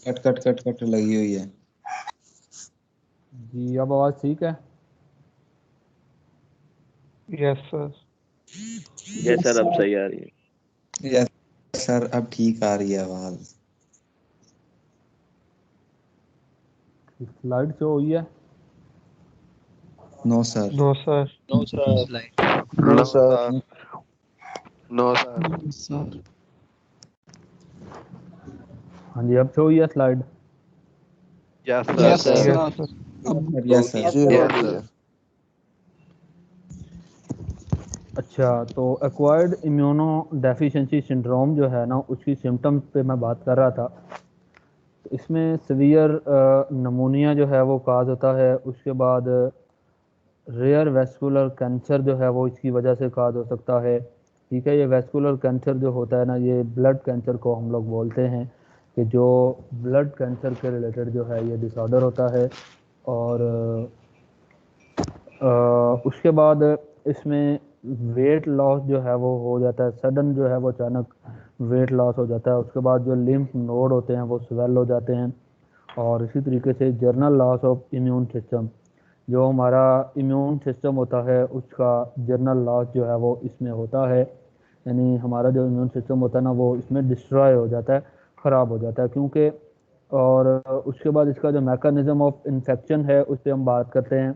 Cut cut cut cut लगी हुई है। जी अब आवाज़ ठीक है? Yes sir. यस सर, अब सही आ रही है। यस सर, अब ठीक आ रही है आवाज। स्लाइड शो हुई है? No sir. No sir. No sir. No sir. No sir. Sir हाँ जी, अब शो हुई है slide? Yes yes sir. Sir. Yes sir. अब यस सर। जी हो रही है। अच्छा, तो एक्वायर्ड इम्यूनो डेफिशिएंसी सिंड्रोम जो है ना, उसकी सिम्टम्स पे मैं बात कर रहा था। तो इसमें सीवियर नमूनिया जो है वो काज होता है। उसके बाद रेयर वेस्कुलर कैंसर जो है वो इसकी वजह से काज हो सकता है। ठीक है, ये वेस्कुलर कैंसर जो होता है ना, ये ब्लड कैंसर को हम लोग बोलते हैं, कि जो ब्लड कैंसर के रिलेटेड जो है ये डिसऑर्डर होता है। और उसके बाद इसमें वेट लॉस जो है वो हो जाता है, सडन जो है वो अचानक वेट लॉस हो जाता है। उसके बाद जो लिम्फ नोड होते हैं वो स्वेल हो जाते हैं। और इसी तरीके से journal loss of immune system, जो हमारा इम्यून सिस्टम होता है उसका जर्नल लॉस जो है वो इसमें होता है। यानी हमारा जो इम्यून सिस्टम होता है ना वो इसमें डिस्ट्रॉय हो जाता है, ख़राब हो जाता है, क्योंकि। और उसके बाद इसका जो मैकेनिज्म ऑफ इन्फेक्शन है उस पर हम बात करते हैं।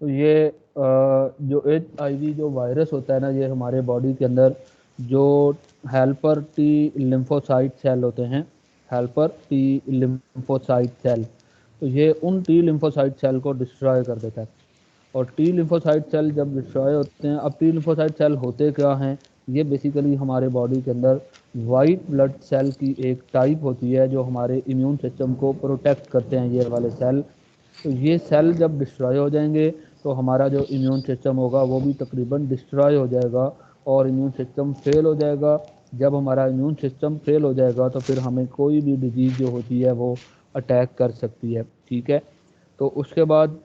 तो ये जो HIV जो वायरस होता है ना, ये हमारे बॉडी के अंदर जो हेल्पर टी लिम्फोसाइट सेल होते हैं, हेल्पर टी लिम्फोसाइट सेल, तो ये उन टी लिम्फोसाइट सेल को डिस्ट्रॉय कर देता है। और टी लिम्फोसाइट सेल जब डिस्ट्रॉय होते हैं, अब टी लिम्फोसाइट सेल होते क्या हैं? ये बेसिकली हमारे बॉडी के अंदर वाइट ब्लड सेल की एक टाइप होती है जो हमारे इम्यून सिस्टम को प्रोटेक्ट करते हैं, ये वाले सेल। तो ये सेल जब डिस्ट्रॉय हो जाएंगे तो हमारा जो इम्यून सिस्टम होगा वो भी तकरीबन डिस्ट्रॉय हो जाएगा और इम्यून सिस्टम फेल हो जाएगा। जब हमारा इम्यून सिस्टम फेल हो जाएगा तो फिर हमें कोई भी डिजीज़ जो होती है वो अटैक कर सकती है। ठीक है, तो उसके बाद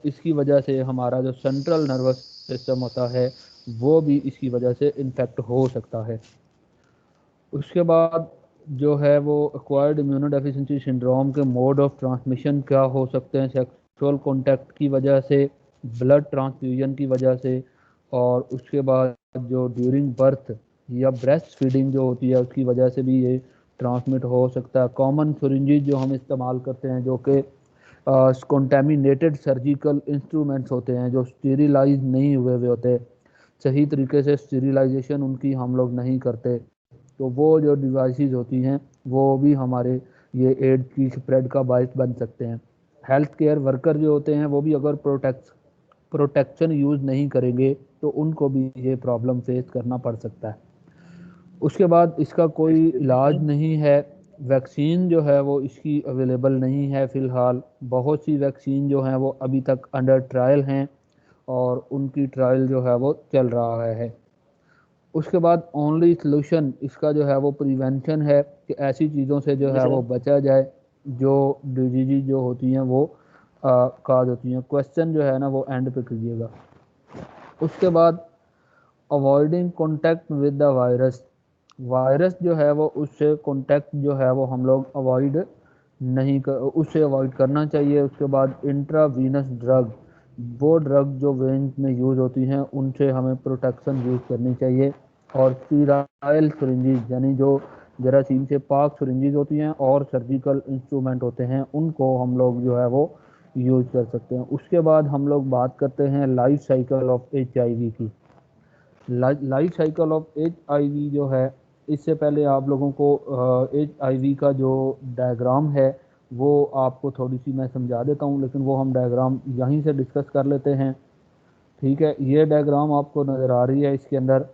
इसकी वजह से हमारा जो सेंट्रल नर्वस सिस्टम होता है वो भी इसकी वजह से इन्फेक्ट हो सकता है। उसके बाद जो है वो एक्वायर्ड इम्यूनोडेफिशिएंसी सिंड्रोम के मोड ऑफ ट्रांसमिशन क्या हो सकते हैं? सेक्सुअल कांटेक्ट की वजह से, ब्लड ट्रांसफ्यूजन की वजह से, और उसके बाद जो ड्यूरिंग बर्थ या ब्रेस्ट फीडिंग जो होती है उसकी वजह से भी ये ट्रांसमिट हो सकता है। कॉमन सिरिंजेस जो हम इस्तेमाल करते हैं, जो कि कंटेमिनेटेड सर्जिकल इंस्ट्रूमेंट्स होते हैं, जो स्टेरिलाइज नहीं हुए होते, सही तरीके से स्टेरिलाइजेशन उनकी हम लोग नहीं करते, तो वो जो डिवाइसेस होती हैं वो भी हमारे ये एड्स की स्प्रेड का बायस बन सकते हैं। हेल्थ केयर वर्कर जो होते हैं वो भी अगर प्रोटेक्शन यूज़ नहीं करेंगे तो उनको भी ये प्रॉब्लम फेस करना पड़ सकता है। उसके बाद इसका कोई इलाज नहीं है, वैक्सीन जो है वो इसकी अवेलेबल नहीं है फ़िलहाल। बहुत सी वैक्सीन जो हैं वो अभी तक अंडर ट्रायल हैं और उनकी ट्रायल जो है वो चल रहा है। उसके बाद ओनली सलूशन इसका जो है वो प्रिवेंशन है, कि ऐसी चीज़ों से जो है वो बचा जाए जो डिजीज जो होती हैं वो काज होती हैं। क्वेश्चन जो है ना वो एंड पे कीजिएगा। उसके बाद avoiding contact with the virus, virus जो है वो उससे कॉन्टैक्ट जो है वो हम लोग अवॉइड नहीं कर, उससे अवॉइड करना चाहिए। उसके बाद इंट्रावीनस ड्रग, वो ड्रग जो वेन्स में यूज़ होती हैं उनसे हमें प्रोटेक्शन यूज़ करनी चाहिए। और स्टीराइल सिरिंजेस, यानी जो जरासीम से पाक सिरिंजेस होती हैं और सर्जिकल इंस्ट्रूमेंट होते हैं, उनको हम लोग जो है वो यूज़ कर सकते हैं। उसके बाद हम लोग बात करते हैं लाइफ साइकिल ऑफ HIV की। लाइफ साइकिल ऑफ HIV जो है, इससे पहले आप लोगों को HIV का जो डायग्राम है वो आपको थोड़ी सी मैं समझा देता हूँ, लेकिन वो हम डायग्राम यहीं से डिस्कस कर लेते हैं। ठीक है, ये डायग्राम आपको नज़र आ रही है इसके अंदर।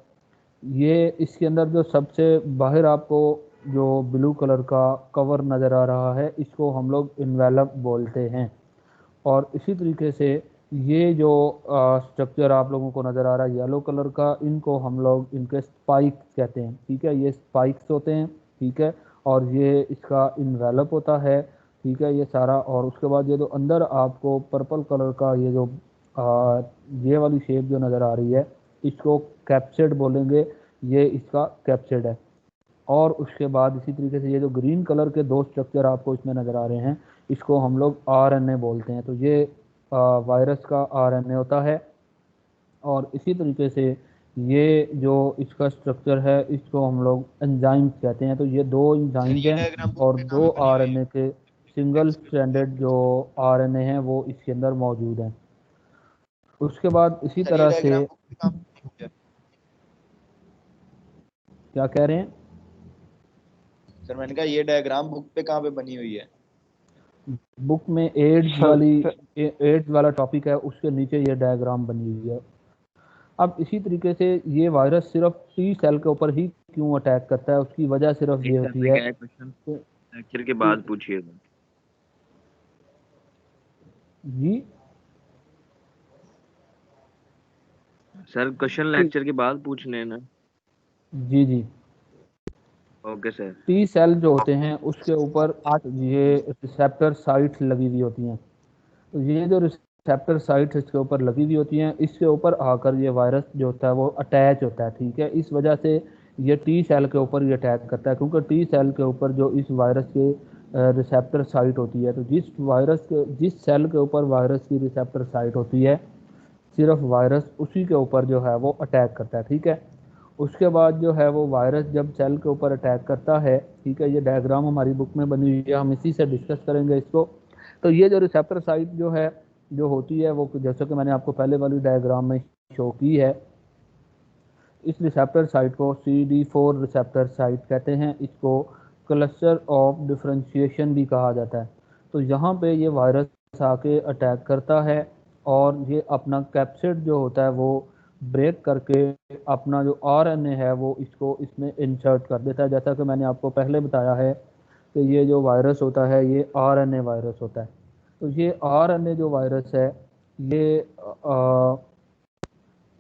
ये इसके अंदर जो सबसे बाहर आपको जो ब्लू कलर का कवर नज़र आ रहा है, इसको हम लोग इन्वेलप बोलते हैं। और इसी तरीके से ये जो स्ट्रक्चर आप लोगों को नज़र आ रहा है येलो कलर का, इनको हम लोग इनके स्पाइक्स कहते हैं। ठीक है, ये स्पाइक्स होते हैं। ठीक है, और ये इसका इन्वेलप होता है। ठीक है, ये सारा। और उसके बाद ये जो अंदर आपको पर्पल कलर का ये जो ये वाली शेप जो नज़र आ रही है, इसको कैप्सिड बोलेंगे। ये इसका कैप्सिड है। और उसके बाद इसी तरीके से ये जो ग्रीन कलर के दो स्ट्रक्चर आपको इसमें नज़र आ रहे हैं, इसको हम लोग आरएनए बोलते हैं। तो ये वायरस का आरएनए होता है। और इसी तरीके से ये जो इसका स्ट्रक्चर है, इसको हम लोग एंजाइम्स कहते हैं। तो ये दो एंजाइम्स हैं और दो आरएनए के सिंगल स्ट्रैंडेड जो आरएनए हैं वो इसके अंदर मौजूद हैं। उसके बाद इसी तरह से क्या कह रहे हैं सर? मैंने कहा ये डायग्राम बुक पे कहाँ पे बनी हुई है? बुक में एड्स वाला टॉपिक है, उसके नीचे ये डायग्राम बनी हुई है। अब इसी तरीके से ये वायरस सिर्फ टी सेल के ऊपर ही क्यों अटैक करता है, उसकी वजह सिर्फ ये होती है क्वेश्चन लेक्चर के बाद पूछिएगा जी सर। क्वेश्चन लेक्चर के बाद पूछने हैं ना? जी जी ओके सर। टी सेल जो होते हैं उसके ऊपर ये रिसेप्टर साइट्स लगी हुई होती हैं। तो ये जो रिसेप्टर साइट्स इसके ऊपर लगी हुई होती हैं, इसके ऊपर आकर ये वायरस जो होता है वो अटैच होता है। ठीक है, इस वजह से ये टी सेल के ऊपर ये अटैक करता है, क्योंकि टी सेल के ऊपर जो इस वायरस के रिसेप्टर साइट होती है, तो जिस सेल के ऊपर वायरस की रिसेप्टर साइट होती है, सिर्फ वायरस उसी के ऊपर जो है वो अटैक करता है। ठीक है, उसके बाद जो है वो वायरस जब सेल के ऊपर अटैक करता है, ठीक है, ये डायग्राम हमारी बुक में बनी हुई है, हम इसी से डिस्कस करेंगे इसको। तो ये जो रिसेप्टर साइट जो है जो होती है वो जैसे कि मैंने आपको पहले वाली डायग्राम में शो की है, इस रिसेप्टर साइट को CD4 रिसेप्टर साइट कहते हैं। इसको क्लस्टर ऑफ डिफरेंशिएशन भी कहा जाता है। तो यहाँ पे ये वायरस आके अटैक करता है और ये अपना कैप्सिड जो होता है वो ब्रेक करके अपना जो आरएनए है वो इसको इसमें इंसर्ट कर देता है। जैसा कि मैंने आपको पहले बताया है कि ये जो वायरस होता है ये आरएनए वायरस होता है। तो ये आरएनए जो वायरस है ये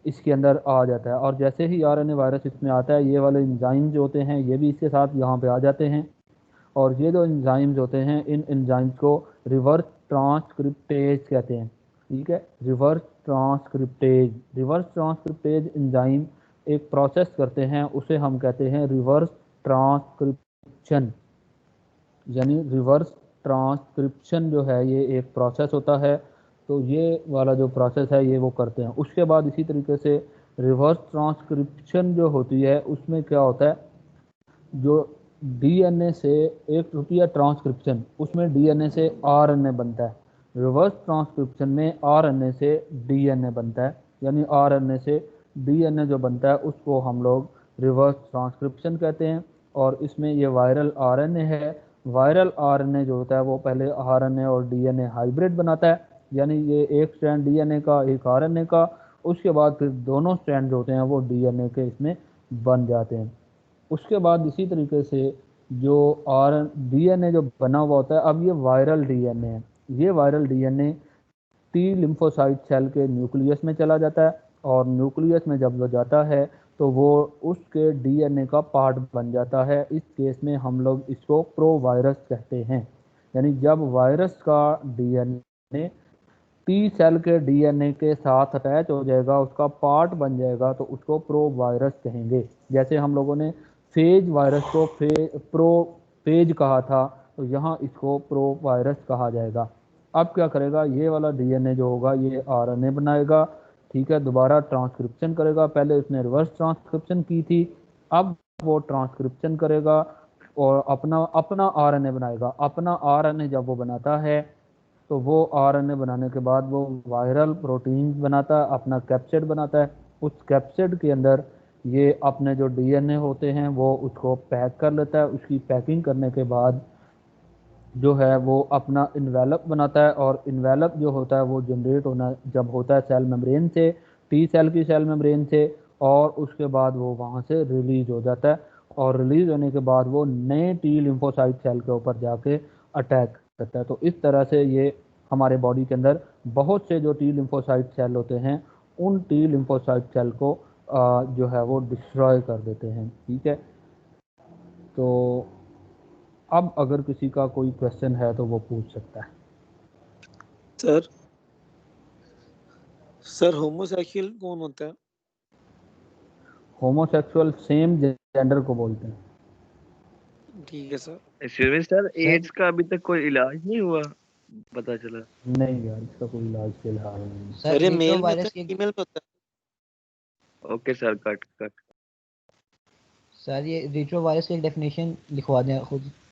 इसके अंदर आ जाता है, और जैसे ही आरएनए वायरस इसमें आता है, ये वाले एंजाइम जो होते हैं ये भी इसके साथ यहाँ पे आ जाते हैं। और ये जो एंजाइम्स होते हैं, इन एंजाइम्स को रिवर्स ट्रांसक्रिप्टेज कहते हैं। ठीक है, रिवर्स ट्रांसक्रिप्टेज एंजाइम एक प्रोसेस करते हैं, उसे हम कहते हैं रिवर्स ट्रांसक्रिप्शन। यानी रिवर्स ट्रांसक्रिप्शन जो है ये एक प्रोसेस होता है। तो ये वाला जो प्रोसेस है ये वो करते हैं। उसके बाद इसी तरीके से रिवर्स ट्रांसक्रिप्शन जो होती है उसमें क्या होता है, जो डीएनए से एक होती है ट्रांसक्रिप्शन, उसमें डीएनए से आरएनए बनता है। रिवर्स ट्रांसक्रिप्शन में आरएनए से डीएनए बनता है, यानी आरएनए से डीएनए जो बनता है उसको हम लोग रिवर्स ट्रांसक्रिप्शन कहते हैं। और इसमें ये वायरल आरएनए है। वायरल आरएनए जो होता है वो पहले आरएनए और डीएनए हाइब्रिड बनाता है, यानी ये एक स्ट्रैंड डीएनए का एक आरएनए का, उसके बाद फिर दोनों स्ट्रैंड जो होते हैं वो डीएनए के इसमें बन जाते हैं। उसके बाद इसी तरीके से जो डीएनए जो बना हुआ होता है, अब ये वायरल डीएनए है। ये viral DNA T lymphocyte cell के न्यूक्लियस में चला जाता है, और न्यूक्लियस में जब वो जाता है तो वो उसके डीएनए का पार्ट बन जाता है। इस केस में हम लोग इसको प्रोवायरस कहते हैं। यानी जब वायरस का डीएनए टी सेल के डीएनए के साथ अटैच हो जाएगा, उसका पार्ट बन जाएगा, तो उसको प्रोवायरस कहेंगे। जैसे हम लोगों ने फेज वायरस को प्रोफेज कहा था, तो यहाँ इसको प्रोवायरस कहा जाएगा। अब क्या करेगा, ये वाला डीएनए जो होगा ये आरएनए बनाएगा। ठीक है, दोबारा ट्रांसक्रिप्शन करेगा। पहले उसने रिवर्स ट्रांसक्रिप्शन की थी, अब वो ट्रांसक्रिप्शन करेगा और अपना अपना आरएनए बनाएगा। अपना आरएनए जब वो बनाता है तो वो आरएनए बनाने के बाद वो वायरल प्रोटीन बनाता है, अपना कैप्सिड बनाता है। उस कैप्सिड के अंदर ये अपने जो डीएनए होते हैं वो उसको पैक कर लेता है। उसकी पैकिंग करने के बाद जो है वो अपना इन्वेलप बनाता है, और इन्वेलप जो होता है वो जनरेट होना जब होता है सेल मेम्ब्रेन से, टी सेल की सेल मेम्ब्रेन से, और उसके बाद वो वहाँ से रिलीज हो जाता है। और रिलीज होने के बाद वो नए टी लिम्फोसाइट सेल के ऊपर जाके अटैक करता है। तो इस तरह से ये हमारे बॉडी के अंदर बहुत से जो टी लिम्फोसाइट सेल होते हैं, उन टी लिम्फोसाइट सेल को जो है वो डिस्ट्रॉय कर देते हैं। ठीक है, तो अब अगर किसी का कोई क्वेश्चन है तो वो पूछ सकता है। सर होमोसेक्सुअल कौन होता है? होमोसेक्सुअल सेम जेंडर को बोलते हैं। ठीक है sir. Excuse me sir, AIDS का अभी तक कोई इलाज नहीं हुआ, पता चला। नहीं यार, इसका कोई इलाज फिलहाल नहीं। सर ये मेल में वायरस होता है की फीमेल में होता है? Okay sir, cut cut. Sir ये रेट्रो वायरस की एक डेफिनेशन लिखवा दें खुद।